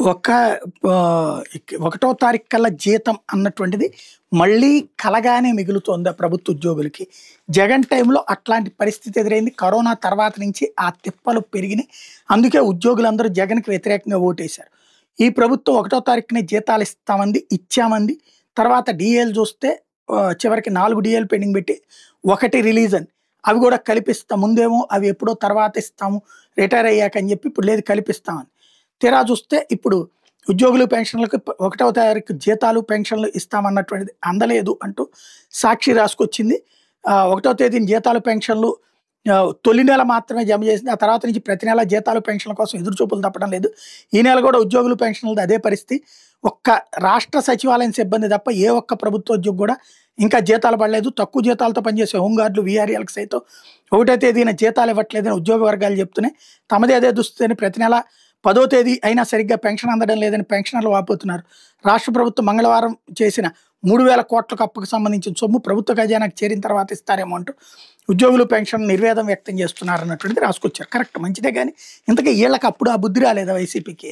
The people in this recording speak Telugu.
ఒక ఒకటో తారీఖు కల్లా జీతం అన్నటువంటిది మళ్ళీ కలగానే మిగులుతోందా ప్రభుత్వ ఉద్యోగులకి? జగన్ టైంలో అట్లాంటి పరిస్థితి ఎదురైంది. కరోనా తర్వాత నుంచి ఆ తిప్పలు పెరిగినాయి. అందుకే ఉద్యోగులందరూ జగన్‌కి వ్యతిరేకంగా ఓటేశారు. ఈ ప్రభుత్వం ఒకటో తారీఖునే జీతాలు ఇస్తామంది, ఇచ్చామంది. తర్వాత డీఏలు చూస్తే చివరికి 4 డీఏలు పెండింగ్ పెట్టి, ఒకటి రిలీజ్ అని. అవి కూడా కలిపిస్తాం. ముందేమో అవి ఎప్పుడో తర్వాత ఇస్తాము, రిటైర్ అయ్యాక అని చెప్పి, ఇప్పుడు లేదు కలిపిస్తామని. తీరా చూస్తే ఇప్పుడు ఉద్యోగులు పెన్షన్లకు ఒకటవ తారీఖు జీతాలు పెన్షన్లు ఇస్తామన్నటువంటిది అందలేదు అంటూ సాక్షి రాసుకొచ్చింది. ఒకటో తేదీన జీతాలు పెన్షన్లు తొలి నెల మాత్రమే జమ చేసింది. ఆ తర్వాత నుంచి ప్రతి నెల జీతాలు పెన్షన్ల కోసం ఎదురుచూపులు తప్పడం లేదు. ఈ నెల కూడా ఉద్యోగులు పెన్షన్లు అదే పరిస్థితి. ఒక్క రాష్ట్ర సచివాలయం సిబ్బంది తప్ప ఏ ఒక్క ప్రభుత్వ ఉద్యోగి కూడా ఇంకా జీతాలు పడలేదు. తక్కువ జీతాలతో పనిచేసే హోంగార్డులు, వీఆర్ఏలకు సైతం ఒకటో తేదీన జీతాలు ఇవ్వట్లేదని ఉద్యోగ వర్గాలు చెప్తున్నాయి. తమది అదే దుస్థితి. ప్రతి నెల 10వ తేదీ అయినా సరిగ్గా పెన్షన్ అందడం లేదని పెన్షనర్లు వాపోతున్నారు. రాష్ట్ర ప్రభుత్వం మంగళవారం చేసిన 3,000 కోట్ల అప్పుకు సంబంధించిన సొమ్ము ప్రభుత్వ ఖజానాకు చేరిన తర్వాత ఇస్తారేమో అంటూ ఉద్యోగులు పెన్షన్ నిర్వేదం వ్యక్తం చేస్తున్నారు అన్నటువంటిది రాసుకొచ్చారు. కరెక్ట్, మంచిదే. కానీ ఇంతకీ వీళ్ళకి అప్పుడు ఆ బుద్ధి రాలేదా వైసీపీకి?